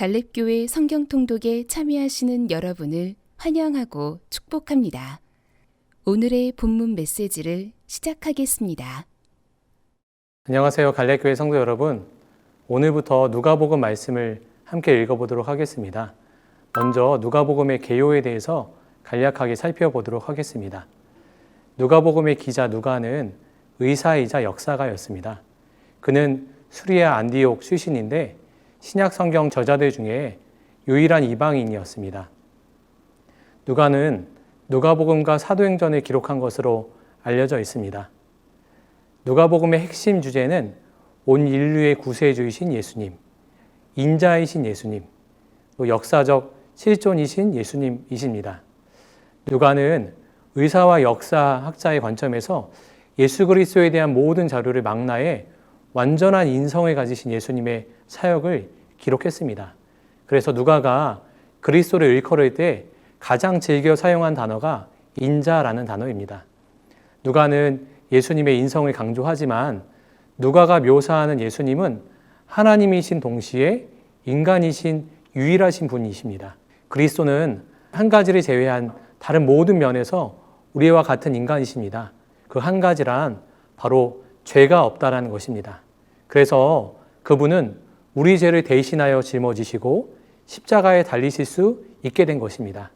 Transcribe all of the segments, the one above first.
갈렙교회 성경통독에 참여하시는 여러분을 환영하고 축복합니다. 오늘의 본문 메시지를 시작하겠습니다. 안녕하세요. 갈렙교회 성도 여러분. 오늘부터 누가복음 말씀을 함께 읽어보도록 하겠습니다. 먼저 누가복음의 개요에 대해서 간략하게 살펴보도록 하겠습니다. 누가복음의 기자 누가는 의사이자 역사가였습니다. 그는 수리아 안디옥 출신인데 신약 성경 저자들 중에 유일한 이방인이었습니다. 누가는 누가복음과 사도행전을 기록한 것으로 알려져 있습니다. 누가복음의 핵심 주제는 온 인류의 구세주이신 예수님, 인자이신 예수님, 또 역사적 실존이신 예수님이십니다. 누가는 의사와 역사학자의 관점에서 예수 그리스도에 대한 모든 자료를 망라해 완전한 인성을 가지신 예수님의 사역을 기록했습니다. 그래서 누가가 그리스도를 일컬을 때 가장 즐겨 사용한 단어가 인자라는 단어입니다. 누가는 예수님의 인성을 강조하지만 누가가 묘사하는 예수님은 하나님이신 동시에 인간이신 유일하신 분이십니다. 그리스도는 한 가지를 제외한 다른 모든 면에서 우리와 같은 인간이십니다. 그 한 가지란 바로 죄가 없다라는 것입니다. 그래서 그분은 우리 죄를 대신하여 짊어지시고 십자가에 달리실 수 있게 된 것입니다.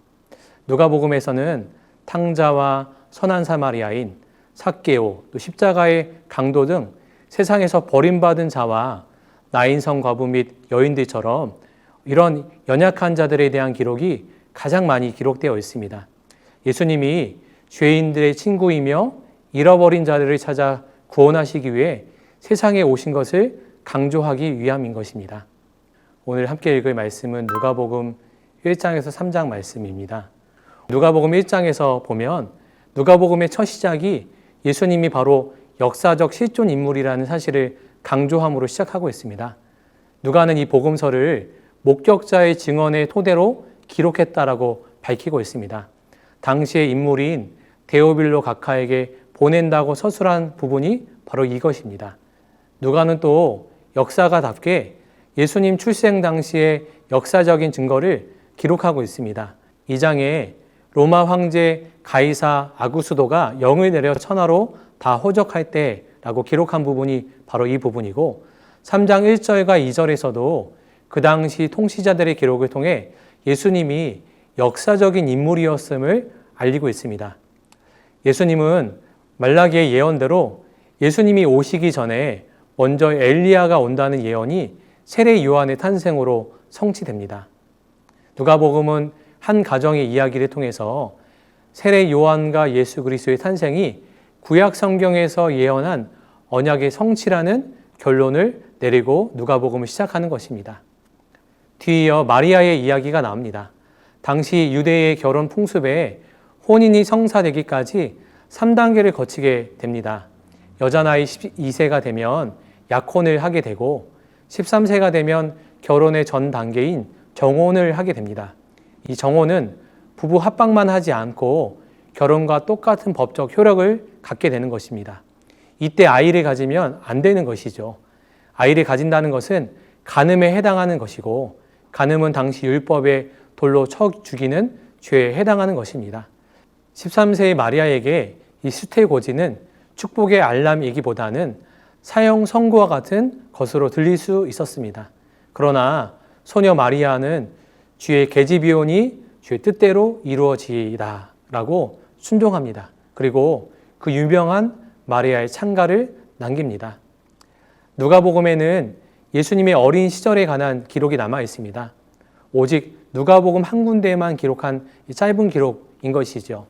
누가복음에서는 탕자와 선한 사마리아인, 삭개오, 또 십자가의 강도 등 세상에서 버림받은 자와 나인성 과부 및 여인들처럼 이런 연약한 자들에 대한 기록이 가장 많이 기록되어 있습니다. 예수님이 죄인들의 친구이며 잃어버린 자들을 찾아 구원하시기 위해 세상에 오신 것을 강조하기 위함인 것입니다. 오늘 함께 읽을 말씀은 누가복음 1장에서 3장 말씀입니다. 누가복음 1장에서 보면 누가복음의 첫 시작이 예수님이 바로 역사적 실존 인물이라는 사실을 강조함으로 시작하고 있습니다. 누가는 이 복음서를 목격자의 증언의 토대로 기록했다라고 밝히고 있습니다. 당시의 인물인 데오빌로 각하에게 보낸다고 서술한 부분이 바로 이것입니다. 누가는 또 역사가답게 예수님 출생 당시의 역사적인 증거를 기록하고 있습니다. 2장에 로마 황제 가이사 아구스도가 영을 내려 천하로 다 호적할 때라고 기록한 부분이 바로 이 부분이고 3장 1절과 2절에서도 그 당시 통치자들의 기록을 통해 예수님이 역사적인 인물이었음을 알리고 있습니다. 예수님은 말라기의 예언대로 예수님이 오시기 전에 먼저 엘리야가 온다는 예언이 세례 요한의 탄생으로 성취됩니다. 누가복음은 한 가정의 이야기를 통해서 세례 요한과 예수 그리스도의 탄생이 구약 성경에서 예언한 언약의 성취라는 결론을 내리고 누가복음을 시작하는 것입니다. 뒤이어 마리아의 이야기가 나옵니다. 당시 유대의 결혼 풍습에 혼인이 성사되기까지 3단계를 거치게 됩니다. 여자 나이 12세가 되면 약혼을 하게 되고 13세가 되면 결혼의 전 단계인 정혼을 하게 됩니다. 이 정혼은 부부 합방만 하지 않고 결혼과 똑같은 법적 효력을 갖게 되는 것입니다. 이때 아이를 가지면 안 되는 것이죠. 아이를 가진다는 것은 간음에 해당하는 것이고 간음은 당시 율법에 돌로 쳐 죽이는 죄에 해당하는 것입니다. 13세의 마리아에게 이 수태고지는 축복의 알람이기보다는 사형 선고와 같은 것으로 들릴 수 있었습니다. 그러나 소녀 마리아는 주의 계집이오니 주의 뜻대로 이루어지이다 라고 순종합니다. 그리고 그 유명한 마리아의 찬가를 남깁니다. 누가복음에는 예수님의 어린 시절에 관한 기록이 남아 있습니다. 오직 누가복음 한 군데에만 기록한 짧은 기록인 것이죠.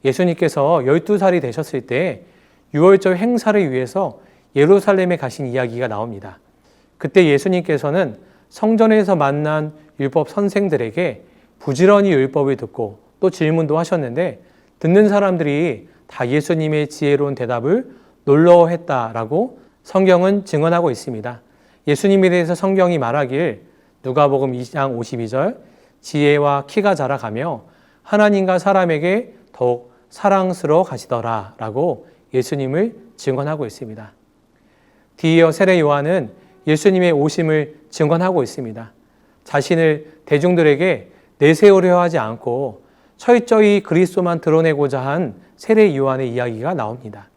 예수님께서 12살이 되셨을 때 유월절 행사를 위해서 예루살렘에 가신 이야기가 나옵니다. 그때 예수님께서는 성전에서 만난 율법 선생들에게 부지런히 율법을 듣고 또 질문도 하셨는데 듣는 사람들이 다 예수님의 지혜로운 대답을 놀라워했다라고 성경은 증언하고 있습니다. 예수님에 대해서 성경이 말하길 누가복음 2장 52절 지혜와 키가 자라가며 하나님과 사람에게 더욱 사랑스러워 가시더라 라고 예수님을 증언하고 있습니다. 뒤이어 세례 요한은 예수님의 오심을 증언하고 있습니다. 자신을 대중들에게 내세우려 하지 않고 철저히 그리스도만 드러내고자 한 세례 요한의 이야기가 나옵니다.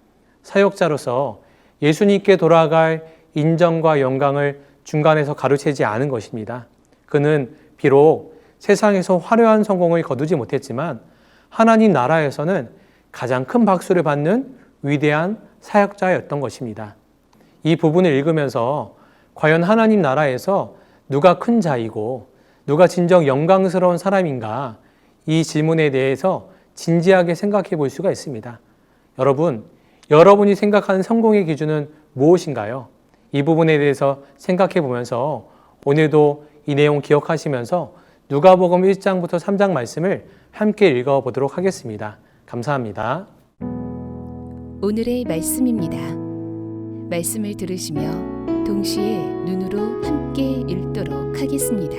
사역자로서 예수님께 돌아갈 인정과 영광을 중간에서 가로채지 않은 것입니다. 그는 비록 세상에서 화려한 성공을 거두지 못했지만 하나님 나라에서는 가장 큰 박수를 받는 위대한 사역자였던 것입니다. 이 부분을 읽으면서 과연 하나님 나라에서 누가 큰 자이고 누가 진정 영광스러운 사람인가, 이 질문에 대해서 진지하게 생각해 볼 수가 있습니다. 여러분이 생각하는 성공의 기준은 무엇인가요? 이 부분에 대해서 생각해 보면서 오늘도 이 내용 기억하시면서 누가복음 1장부터 3장 말씀을 함께 읽어보도록 하겠습니다. 감사합니다. 오늘의 말씀입니다. 말씀을 들으시며 동시에 눈으로 함께 읽도록 하겠습니다.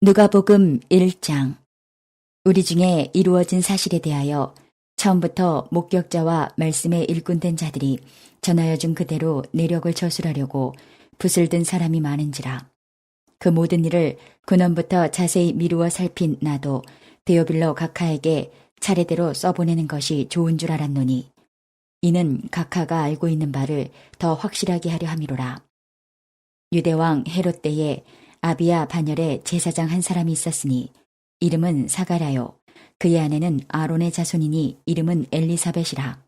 누가복음 1장. 우리 중에 이루어진 사실에 대하여 처음부터 목격자와 말씀에 일꾼된 자들이 전하여 준 그대로 내력을 저술하려고 붓을 든 사람이 많은지라. 그 모든 일을 근원부터 자세히 미루어 살핀 나도 데오빌로 각하에게 차례대로 써보내는 것이 좋은 줄 알았노니, 이는 각하가 알고 있는 바를 더 확실하게 하려 함이로라. 유대왕 헤롯 때에 아비야 반열에 제사장 한 사람이 있었으니 이름은 사가랴요, 그의 아내는 아론의 자손이니 이름은 엘리사벳이라.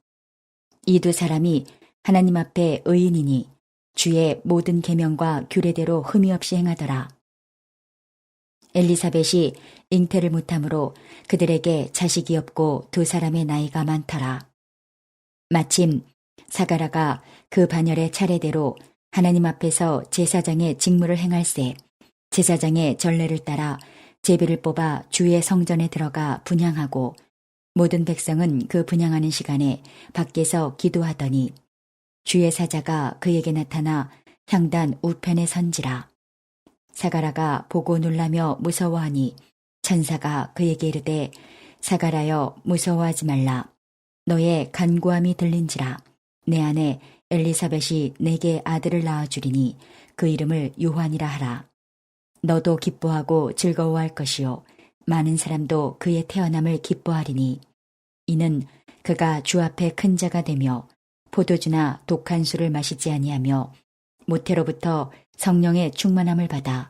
이 두 사람이 하나님 앞에 의인이니 주의 모든 계명과 규례대로 흠이 없이 행하더라. 엘리사벳이 잉태를 못함으로 그들에게 자식이 없고 두 사람의 나이가 많더라. 마침 사가랴가 그 반열의 차례대로 하나님 앞에서 제사장의 직무를 행할새 제사장의 전례를 따라 제비를 뽑아 주의 성전에 들어가 분향하고 모든 백성은 그 분향하는 시간에 밖에서 기도하더니 주의 사자가 그에게 나타나 향단 우편에 선지라. 사가랴가 보고 놀라며 무서워하니 천사가 그에게 이르되 사가랴여 무서워하지 말라. 너의 간구함이 들린지라. 내 아내 엘리사벳이 내게 아들을 낳아주리니 그 이름을 요한이라 하라. 너도 기뻐하고 즐거워할 것이요 많은 사람도 그의 태어남을 기뻐하리니 이는 그가 주 앞에 큰 자가 되며 포도주나 독한 술을 마시지 아니하며 모태로부터 성령의 충만함을 받아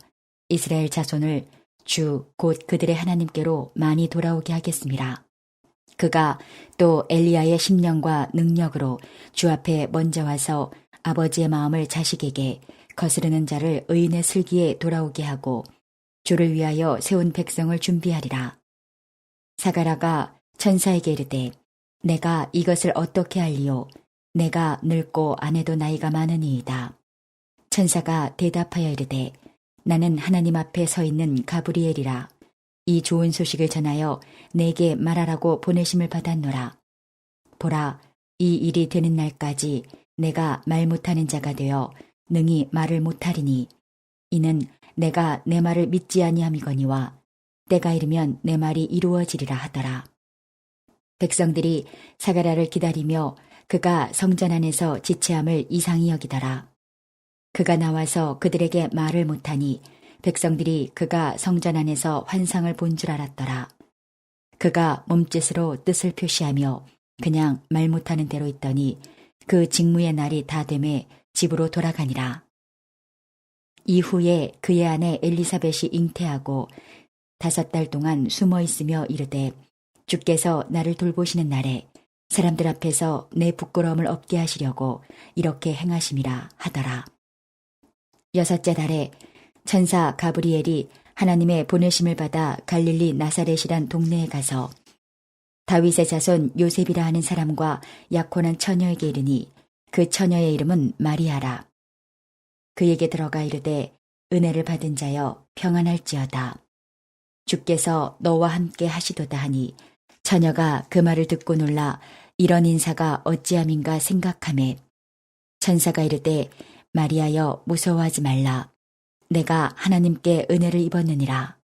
이스라엘 자손을 주 곧 그들의 하나님께로 많이 돌아오게 하겠습니다. 그가 또 엘리야의 심령과 능력으로 주 앞에 먼저 와서 아버지의 마음을 자식에게 거스르는 자를 의인의 슬기에 돌아오게 하고 주를 위하여 세운 백성을 준비하리라. 사가랴가 천사에게 이르되 내가 이것을 어떻게 할리요? 내가 늙고 아내도 나이가 많으니이다. 천사가 대답하여 이르되 나는 하나님 앞에 서 있는 가브리엘이라. 이 좋은 소식을 전하여 내게 말하라고 보내심을 받았노라. 보라, 이 일이 되는 날까지 내가 말 못하는 자가 되어 능히 말을 못하리니 이는 내가 내 말을 믿지 아니함이거니와 때가 이르면 내 말이 이루어지리라 하더라. 백성들이 사가랴를 기다리며 그가 성전 안에서 지체함을 이상히 여기더라. 그가 나와서 그들에게 말을 못하니 백성들이 그가 성전 안에서 환상을 본 줄 알았더라. 그가 몸짓으로 뜻을 표시하며 그냥 말 못하는 대로 있더니 그 직무의 날이 다 되매 집으로 돌아가니라. 이후에 그의 아내 엘리사벳이 잉태하고 5달 동안 숨어 있으며 이르되 주께서 나를 돌보시는 날에 사람들 앞에서 내 부끄러움을 없게 하시려고 이렇게 행하심이라 하더라. 6째 달에 천사 가브리엘이 하나님의 보내심을 받아 갈릴리 나사렛이란 동네에 가서 다윗의 자손 요셉이라 하는 사람과 약혼한 처녀에게 이르니 그 처녀의 이름은 마리아라. 그에게 들어가 이르되 은혜를 받은 자여 평안할지어다. 주께서 너와 함께 하시도다 하니 처녀가 그 말을 듣고 놀라 이런 인사가 어찌함인가 생각하매 천사가 이르되 마리아여 무서워하지 말라. 내가 하나님께 은혜를 입었느니라.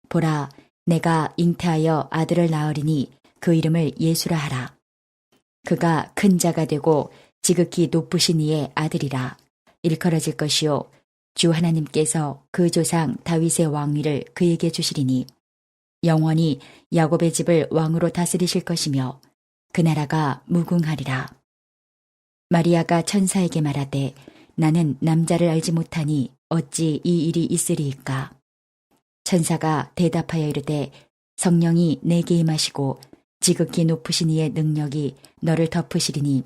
보라, 내가 잉태하여 아들을 낳으리니 그 이름을 예수라 하라. 그가 큰 자가 되고 지극히 높으신 이의 아들이라 일컬어질 것이요 주 하나님께서 그 조상 다윗의 왕위를 그에게 주시리니 영원히 야곱의 집을 왕으로 다스리실 것이며 그 나라가 무궁하리라. 마리아가 천사에게 말하되 나는 남자를 알지 못하니 어찌 이 일이 있으리이까. 천사가 대답하여 이르되 성령이 내게 임하시고 지극히 높으신 이의 능력이 너를 덮으시리니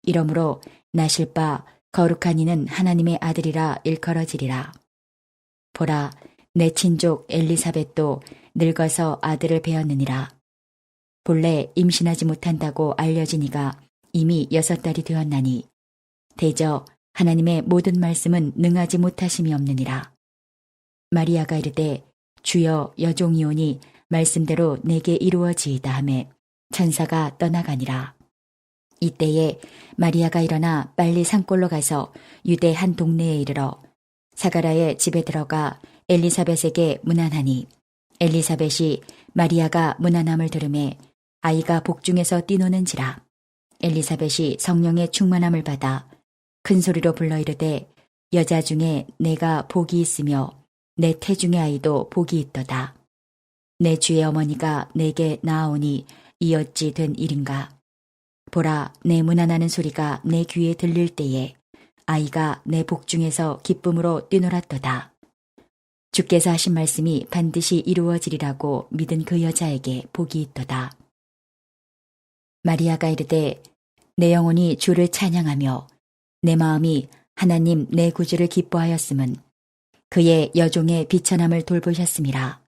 이러므로 나실 바 거룩한 이는 하나님의 아들이라 일컬어지리라. 보라, 내 친족 엘리사벳도 늙어서 아들을 배었느니라. 본래 임신하지 못한다고 알려진 이가 이미 6달이 되었나니 대저 하나님의 모든 말씀은 능하지 못하심이 없느니라. 마리아가 이르되 주여 여종이오니 말씀대로 내게 이루어지이다 하매 천사가 떠나가니라. 이때에 마리아가 일어나 빨리 산골로 가서 유대 한 동네에 이르러 사가라의 집에 들어가 엘리사벳에게 문안하니 엘리사벳이 마리아가 문안함을 들으매 아이가 복중에서 뛰노는지라. 엘리사벳이 성령의 충만함을 받아 큰 소리로 불러 이르되 여자 중에 내가 복이 있으며 내 태중의 아이도 복이 있도다. 내 주의 어머니가 내게 나아오니 이 어찌 된 일인가. 보라, 내 문안하는 소리가 내 귀에 들릴 때에 아이가 내 복중에서 기쁨으로 뛰놀았도다. 주께서 하신 말씀이 반드시 이루어지리라고 믿은 그 여자에게 복이 있도다. 마리아가 이르되 내 영혼이 주를 찬양하며 내 마음이 하나님 내 구주를 기뻐하였음은 그의 여종의 비천함을 돌보셨음이라.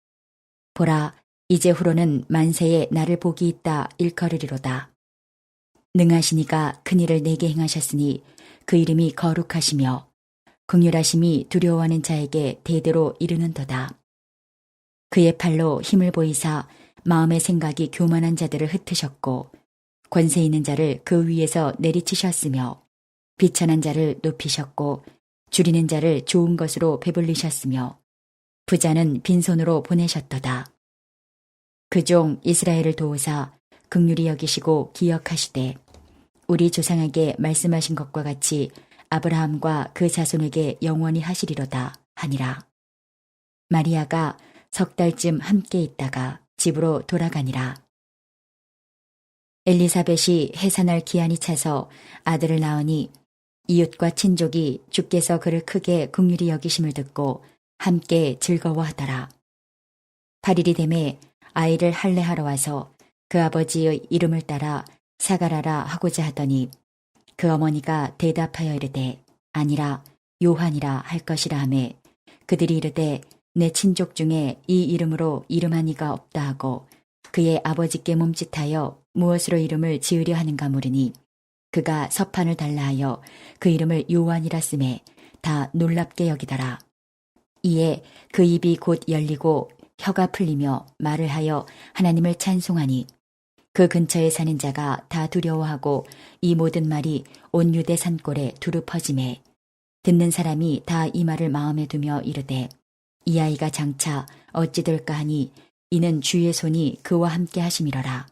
보라, 이제후로는 만세에 나를 복이 있다 일컬으리로다. 능하신 이가 큰일을 내게 행하셨으니 그 이름이 거룩하시며 긍휼하심이 두려워하는 자에게 대대로 이르는도다. 그의 팔로 힘을 보이사 마음의 생각이 교만한 자들을 흩으셨고 권세 있는 자를 그 위에서 내리치셨으며 비천한 자를 높이셨고 줄이는 자를 좋은 것으로 배불리셨으며 부자는 빈손으로 보내셨도다. 그 종 이스라엘을 도우사 긍휼히 여기시고 기억하시되 우리 조상에게 말씀하신 것과 같이 아브라함과 그 자손에게 영원히 하시리로다 하니라. 마리아가 10달쯤 함께 있다가 집으로 돌아가니라. 엘리사벳이 해산할 기한이 차서 아들을 낳으니 이웃과 친족이 주께서 그를 크게 긍휼히 여기심을 듣고 함께 즐거워하더라. 8일이 되매 아이를 할례하러 와서 그 아버지의 이름을 따라 사가라라 하고자 하더니 그 어머니가 대답하여 이르되 아니라 요한이라 할 것이라 하매 그들이 이르되 내 친족 중에 이 이름으로 이름한 이가 없다 하고 그의 아버지께 몸짓하여 무엇으로 이름을 지으려 하는가 물으니 그가 서판을 달라 하여 그 이름을 요한이라 쓰매 다 놀랍게 여기더라. 이에 그 입이 곧 열리고 혀가 풀리며 말을 하여 하나님을 찬송하니 그 근처에 사는 자가 다 두려워하고 이 모든 말이 온 유대 산골에 두루 퍼지매 듣는 사람이 다 이 말을 마음에 두며 이르되 이 아이가 장차 어찌 될까 하니 이는 주의 손이 그와 함께 하심이러라.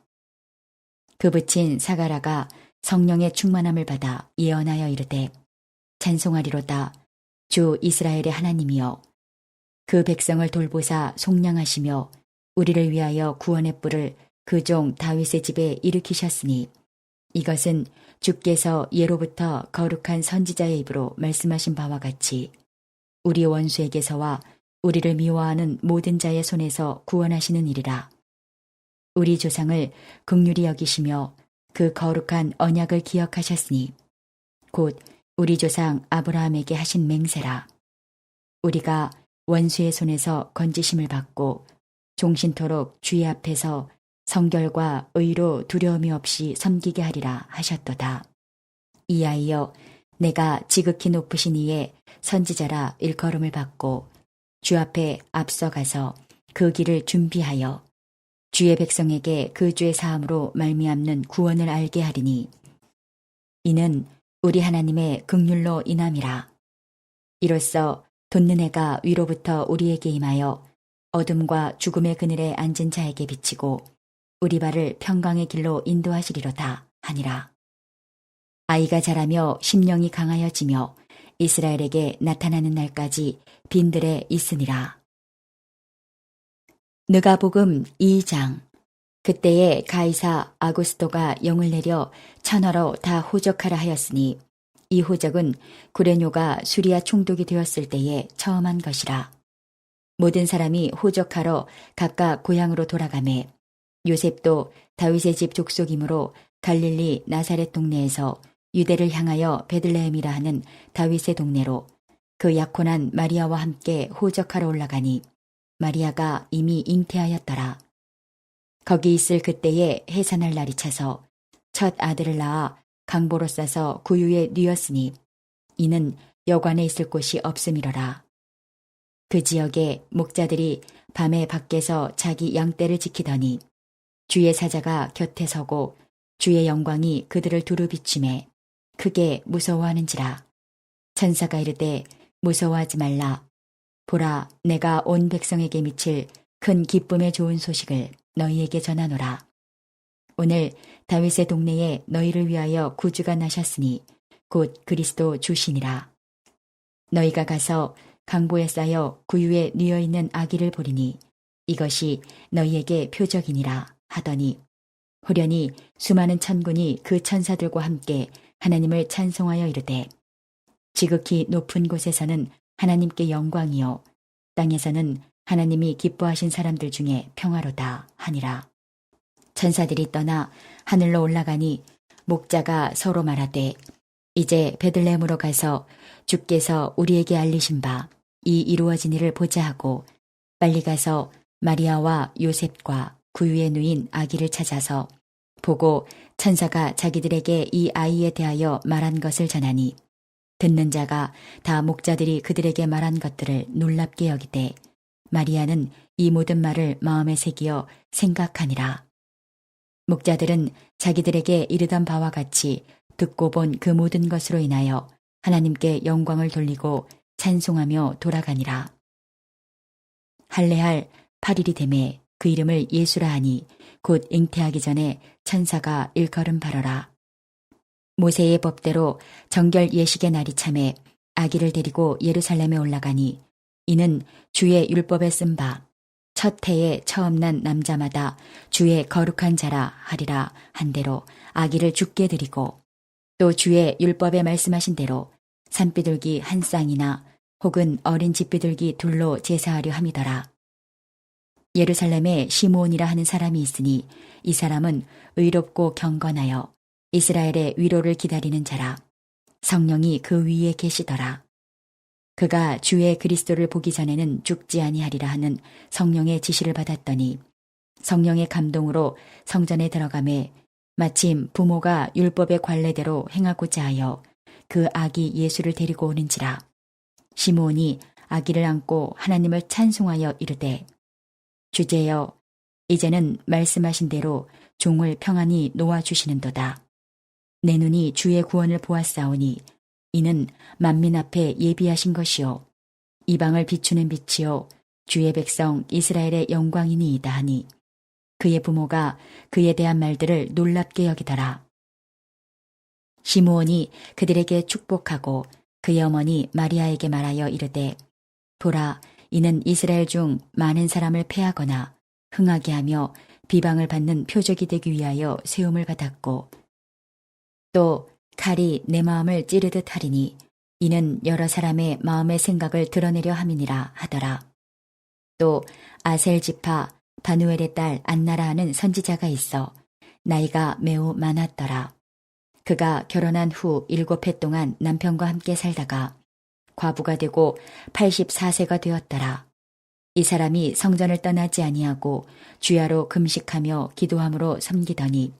그 붙인 사가라가 성령의 충만함을 받아 예언하여 이르되 찬송하리로다. 주 이스라엘의 하나님이여 그 백성을 돌보사 속량하시며 우리를 위하여 구원의 뿔을 그 종 다윗의 집에 일으키셨으니 이것은 주께서 예로부터 거룩한 선지자의 입으로 말씀하신 바와 같이 우리 원수에게서와 우리를 미워하는 모든 자의 손에서 구원하시는 일이라. 우리 조상을 긍휼히 여기시며 그 거룩한 언약을 기억하셨으니 곧 우리 조상 아브라함에게 하신 맹세라. 우리가 원수의 손에서 건지심을 받고 종신토록 주의 앞에서 성결과 의로 두려움이 없이 섬기게 하리라 하셨도다. 이하이여 내가 지극히 높으신 이의 선지자라 일컬음을 받고 주 앞에 앞서가서 그 길을 준비하여 주의 백성에게 그 주의 사함으로 말미암는 구원을 알게 하리니 이는 우리 하나님의 긍휼로 인함이라. 이로써 돋는 해가 위로부터 우리에게 임하여 어둠과 죽음의 그늘에 앉은 자에게 비치고 우리 발을 평강의 길로 인도하시리로다 하니라. 아이가 자라며 심령이 강하여지며 이스라엘에게 나타나는 날까지 빈들에 있으니라. 누가복음 2장. 그때에 가이사 아구스토가 영을 내려 천하로 다 호적하라 하였으니 이 호적은 구레뇨가 수리아 총독이 되었을 때에 처음 한 것이라. 모든 사람이 호적하러 각각 고향으로 돌아가매 요셉도 다윗의 집 족속이므로 갈릴리 나사렛 동네에서 유대를 향하여 베들레헴이라 하는 다윗의 동네로 그 약혼한 마리아와 함께 호적하러 올라가니 마리아가 이미 잉태하였더라. 거기 있을 그때에 해산할 날이 차서 첫 아들을 낳아 강보로 싸서 구유에 뉘었으니 이는 여관에 있을 곳이 없음이로라. 그 지역에 목자들이 밤에 밖에서 자기 양떼를 지키더니 주의 사자가 곁에 서고 주의 영광이 그들을 두루 비추매 크게 무서워하는지라. 천사가 이르되 무서워하지 말라. 보라, 내가 온 백성에게 미칠 큰 기쁨의 좋은 소식을 너희에게 전하노라. 오늘 다윗의 동네에 너희를 위하여 구주가 나셨으니 곧 그리스도 주시니라. 너희가 가서 강보에 쌓여 구유에 뉘어 있는 아기를 보리니 이것이 너희에게 표적이니라 하더니 호련히 수많은 천군이 그 천사들과 함께 하나님을 찬송하여 이르되 지극히 높은 곳에서는 하나님께 영광이요 땅에서는 하나님이 기뻐하신 사람들 중에 평화로다 하니라. 천사들이 떠나 하늘로 올라가니 목자가 서로 말하되 이제 베들레헴으로 가서 주께서 우리에게 알리신 바 이 이루어진 일을 보자 하고 빨리 가서 마리아와 요셉과 구유에 누인 아기를 찾아서 보고 천사가 자기들에게 이 아이에 대하여 말한 것을 전하니 듣는 자가 다 목자들이 그들에게 말한 것들을 놀랍게 여기되 마리아는 이 모든 말을 마음에 새기어 생각하니라. 목자들은 자기들에게 이르던 바와 같이 듣고 본 그 모든 것으로 인하여 하나님께 영광을 돌리고 찬송하며 돌아가니라. 할례할 8일이 되매 그 이름을 예수라 하니 곧 잉태하기 전에 천사가 일컬음 바로라. 모세의 법대로 정결 예식의 날이 참에 아기를 데리고 예루살렘에 올라가니 이는 주의 율법에 쓴 바 첫 해에 처음 난 남자마다 주의 거룩한 자라 하리라 한 대로 아기를 죽게 드리고 또 주의 율법에 말씀하신 대로 산비둘기 한 쌍이나 혹은 어린 집비둘기 둘로 제사하려 함이더라. 예루살렘에 시므온이라 하는 사람이 있으니 이 사람은 의롭고 경건하여 이스라엘의 위로를 기다리는 자라. 성령이 그 위에 계시더라. 그가 주의 그리스도를 보기 전에는 죽지 아니하리라 하는 성령의 지시를 받았더니 성령의 감동으로 성전에 들어가매 마침 부모가 율법의 관례대로 행하고자 하여 그 아기 예수를 데리고 오는지라. 시므온이 아기를 안고 하나님을 찬송하여 이르되 주제여 이제는 말씀하신 대로 종을 평안히 놓아주시는도다. 내 눈이 주의 구원을 보았사오니 이는 만민 앞에 예비하신 것이요 이방을 비추는 빛이요 주의 백성 이스라엘의 영광이니이다 하니 그의 부모가 그에 대한 말들을 놀랍게 여기더라. 시므온이 그들에게 축복하고 그의 어머니 마리아에게 말하여 이르되 보라 이는 이스라엘 중 많은 사람을 패하거나 흥하게 하며 비방을 받는 표적이 되기 위하여 세움을 받았고 또 칼이 내 마음을 찌르듯 하리니 이는 여러 사람의 마음의 생각을 드러내려 함이니라 하더라. 또 아셀 지파 바누엘의 딸 안나라 하는 선지자가 있어 나이가 매우 많았더라. 그가 결혼한 후 7해 동안 남편과 함께 살다가 과부가 되고 84세가 되었더라. 이 사람이 성전을 떠나지 아니하고 주야로 금식하며 기도함으로 섬기더니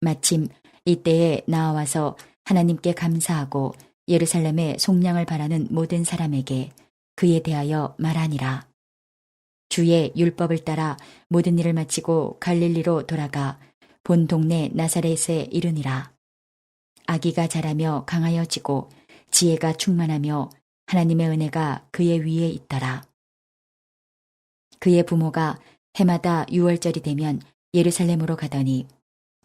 마침 이때에 나와서 하나님께 감사하고 예루살렘에 속량을 바라는 모든 사람에게 그에 대하여 말하니라. 주의 율법을 따라 모든 일을 마치고 갈릴리로 돌아가 본 동네 나사렛에 이르니라. 아기가 자라며 강하여지고 지혜가 충만하며 하나님의 은혜가 그의 위에 있더라. 그의 부모가 해마다 6월절이 되면 예루살렘으로 가더니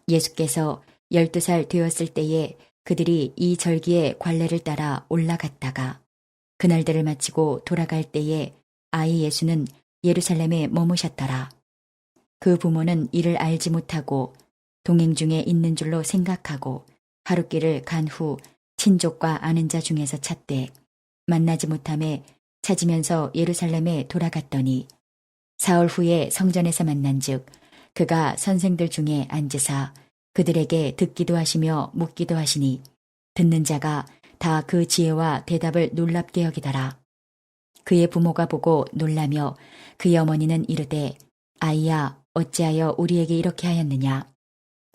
예수께서 12살 되었을 때에 그들이 이 절기의 관례를 따라 올라갔다가 그날들을 마치고 돌아갈 때에 아이 예수는 예루살렘에 머무셨더라. 그 부모는 이를 알지 못하고 동행 중에 있는 줄로 생각하고 하룻길을 간 후 친족과 아는 자 중에서 찾되 만나지 못함에 찾으면서 예루살렘에 돌아갔더니 사흘 후에 성전에서 만난즉 그가 선생들 중에 앉으사 그들에게 듣기도 하시며 묻기도 하시니 듣는 자가 다 그 지혜와 대답을 놀랍게 여기더라. 그의 부모가 보고 놀라며 그의 어머니는 이르되 아이야 어찌하여 우리에게 이렇게 하였느냐.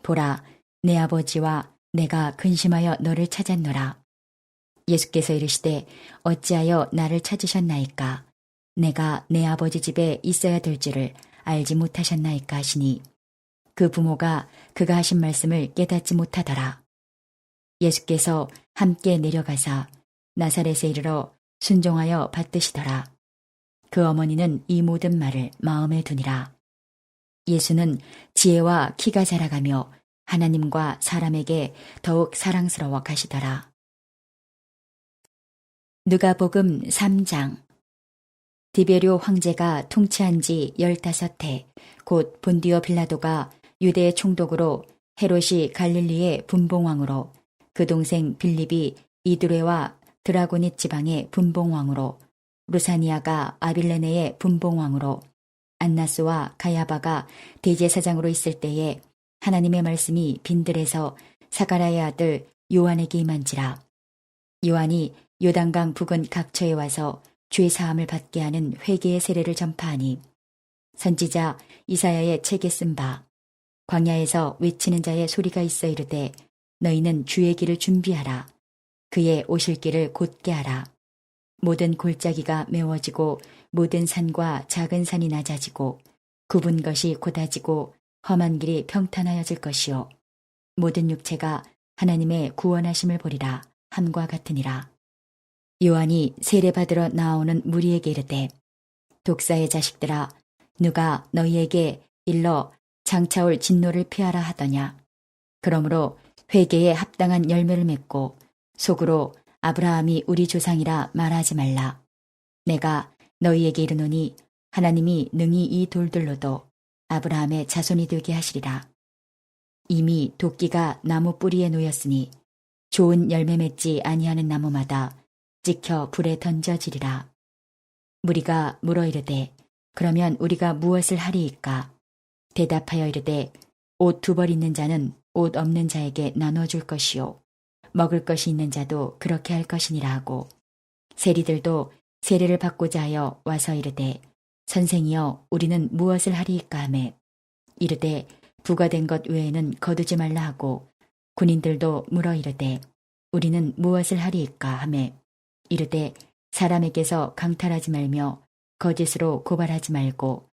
보라 내 아버지와 내가 근심하여 너를 찾았노라. 예수께서 이르시되 어찌하여 나를 찾으셨나이까. 내가 내 아버지 집에 있어야 될 줄을 알지 못하셨나이까 하시니 그 부모가 그가 하신 말씀을 깨닫지 못하더라. 예수께서 함께 내려가사 나사렛에 이르러 순종하여 받드시더라. 그 어머니는 이 모든 말을 마음에 두니라. 예수는 지혜와 키가 자라가며 하나님과 사람에게 더욱 사랑스러워 가시더라. 누가복음 3장. 디베료 황제가 통치한 지 15해 곧 본디오 빌라도가 유대의 총독으로 헤롯이 갈릴리의 분봉왕으로 그 동생 빌립이 이두레와 드라고닛 지방의 분봉왕으로 루사니아가 아빌레네의 분봉왕으로 안나스와 가야바가 대제사장으로 있을 때에 하나님의 말씀이 빈들에서 사가랴의 아들 요한에게 임한지라. 요한이 요단강 부근 각처에 와서 죄 사함을 받게 하는 회개의 세례를 전파하니 선지자 이사야의 책에 쓴 바 광야에서 외치는 자의 소리가 있어 이르되 너희는 주의 길을 준비하라. 그의 오실 길을 곧게 하라. 모든 골짜기가 메워지고 모든 산과 작은 산이 낮아지고 굽은 것이 곧아지고 험한 길이 평탄하여질 것이요 모든 육체가 하나님의 구원하심을 보리라 함과 같으니라. 요한이 세례받으러 나오는 무리에게 이르되 독사의 자식들아 누가 너희에게 일러 장차올 진노를 피하라 하더냐. 그러므로 회개에 합당한 열매를 맺고 속으로 아브라함이 우리 조상이라 말하지 말라. 내가 너희에게 이르노니 하나님이 능히 이 돌들로도 아브라함의 자손이 되게 하시리라. 이미 도끼가 나무 뿌리에 놓였으니 좋은 열매 맺지 아니하는 나무마다 찍혀 불에 던져지리라. 무리가 물어 이르되 그러면 우리가 무엇을 하리이까? 대답하여 이르되 옷 2벌 있는 자는 옷 없는 자에게 나눠줄 것이요 먹을 것이 있는 자도 그렇게 할 것이니라 하고 세리들도 세례를 받고자 하여 와서 이르되 선생이여 우리는 무엇을 하리이까 하매 이르되 부과된 것 외에는 거두지 말라 하고 군인들도 물어 이르되 우리는 무엇을 하리이까 하매 이르되 사람에게서 강탈하지 말며 거짓으로 고발하지 말고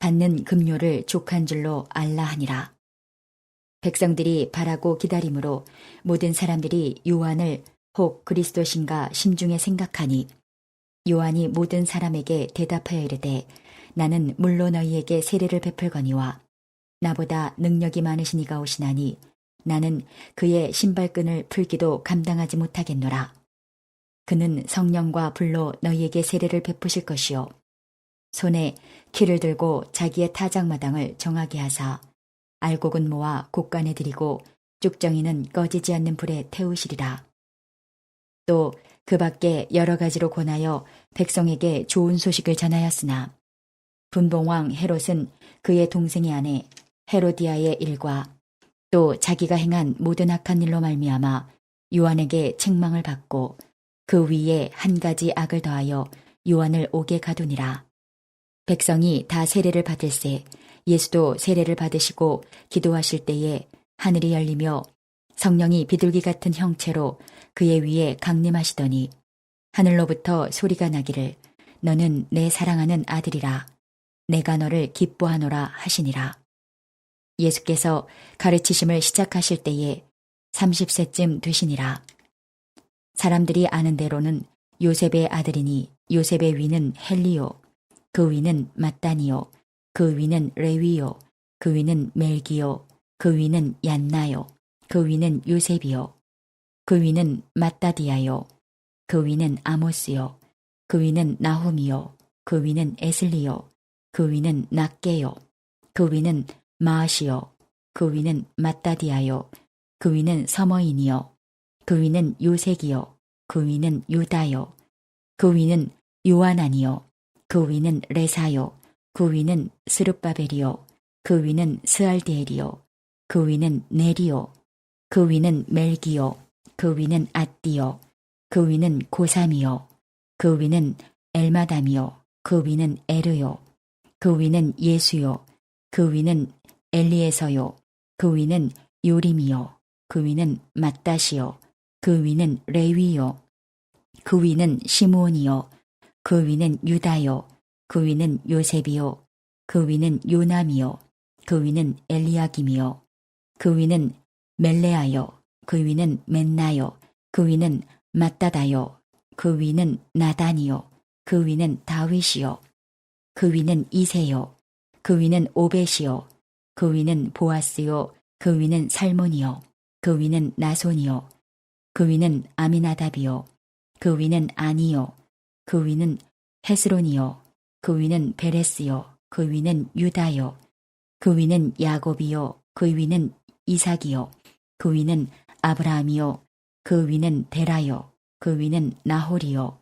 받는 급료를 족한 줄로 알라 하니라. 백성들이 바라고 기다림으로 모든 사람들이 요한을 혹 그리스도신가 심중에 생각하니 요한이 모든 사람에게 대답하여 이르되 나는 물로 너희에게 세례를 베풀거니와 나보다 능력이 많으신 이가 오시나니 나는 그의 신발끈을 풀기도 감당하지 못하겠노라. 그는 성령과 불로 너희에게 세례를 베푸실 것이요 손에 키를 들고 자기의 타작마당을 정하게 하사 알곡은 모아 곡간에 들이고 쭉정이는 꺼지지 않는 불에 태우시리라. 또 그 밖에 여러 가지로 권하여 백성에게 좋은 소식을 전하였으나 분봉왕 헤롯은 그의 동생의 아내 헤로디아의 일과 또 자기가 행한 모든 악한 일로 말미암아 요한에게 책망을 받고 그 위에 한 가지 악을 더하여 요한을 옥에 가두니라. 백성이 다 세례를 받을새 예수도 세례를 받으시고 기도하실 때에 하늘이 열리며 성령이 비둘기 같은 형체로 그의 위에 강림하시더니 하늘로부터 소리가 나기를 너는 내 사랑하는 아들이라 내가 너를 기뻐하노라 하시니라. 예수께서 가르치심을 시작하실 때에 30세쯤 되시니라. 사람들이 아는 대로는 요셉의 아들이니 요셉의 위는 헬리요 그 위는 mat단이요 그 위는 레위요 그 위는 멜기요 그 위는 얀나요 그 위는 요셉이요 그 위는 마따디아요. 그 위는 아모스요. 그 위는 나훔이요. 그 위는 에슬리요. 그 위는 낫게요. 그 위는 마아시요. 그 위는 마따디아요. 그 위는 서머인이요. 그 위는 요색이요. 그 위는 유다요. 그 위는 요아난이요. 그 위는 레사요. 그 위는 스룹바벨이요. 그 위는 스알디엘이요. 그 위는 네리요. 그 위는 멜기요. 그 위는 앗디요. 그 위는 고삼이요. 그 위는 엘마담이요. 그 위는 에르요. 그 위는 예수요. 그 위는 엘리에서요. 그 위는 요림이요. 그 위는 맏다시요. 그 위는 레위요. 그 위는 시므온이요. 그 위는 유다요. 그 위는 요셉이요. 그 위는 요남이요. 그 위는 엘리야김이요. 그 위는 멜레아요. 그 위는 맨나요. 그 위는 마따다요. 그 위는 나단이요. 그 위는 다윗이요. 그 위는 이세요. 그 위는 오벳이요. 그 위는 보아스요. 그 위는 살몬이요. 그 위는 나손이요. 그 위는 아미나답이요. 그 위는 아니요. 그 위는 헤스론이요. 그 위는 베레스요. 그 위는 유다요. 그 위는 야곱이요. 그 위는 이삭이요. 그 위는 아브라함이요. 그 위는 데라요. 그 위는 나홀이요.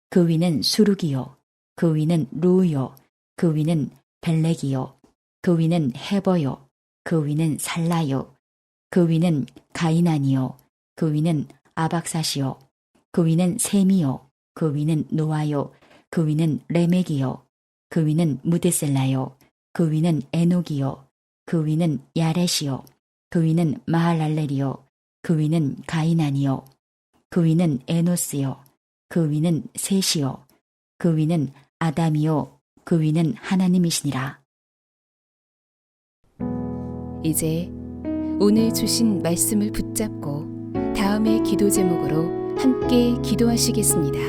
그 위는 수룩이요. 그 위는 루요. 그 위는 벨렉이요. 그 위는 헤버요. 그 위는 살라요. 그 위는 가이난이요. 그 위는 아박사시요. 그 위는 셈이요. 그 위는 노아요. 그 위는 레멕이요. 그 위는 무드셀라요. 그 위는 에녹이요. 그 위는 야렛이요. 그 위는 마할랄렐이요. 그 위는 가이난이요. 그 위는 에노스요. 그 위는 셋이요. 그 위는 아담이요. 그 위는 하나님이시니라. 이제 오늘 주신 말씀을 붙잡고 다음의 기도 제목으로 함께 기도하시겠습니다.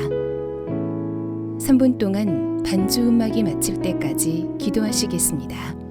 3분 동안 반주 음악이 마칠 때까지 기도하시겠습니다.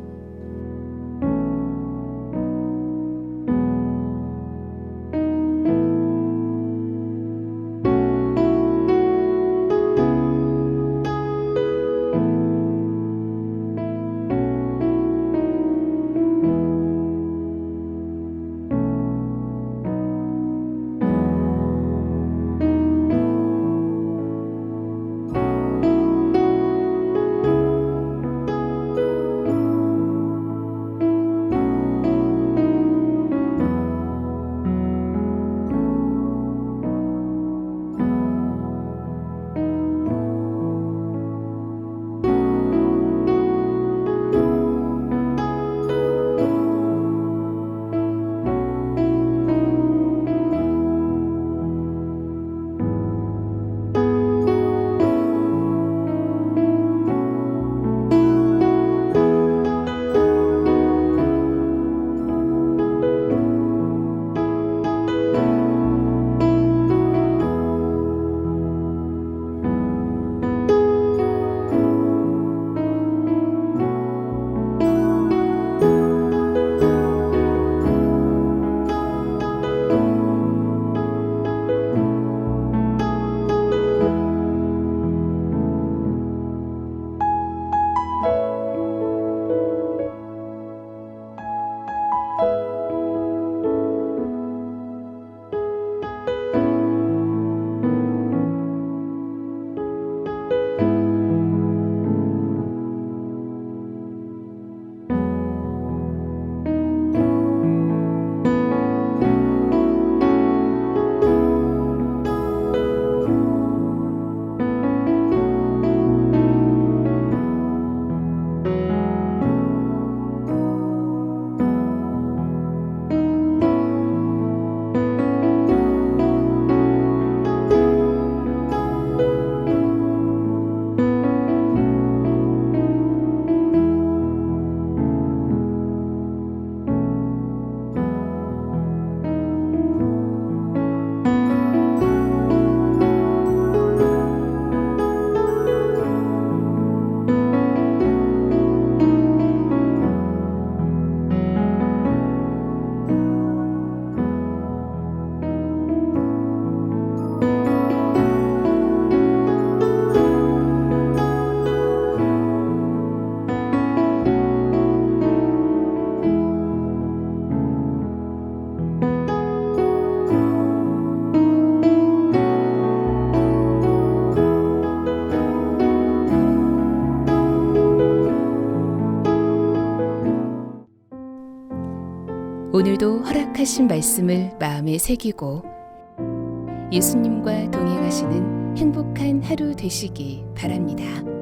오늘도 허락하신 말씀을 마음에 새기고 예수님과 동행하시는 행복한 하루 되시기 바랍니다.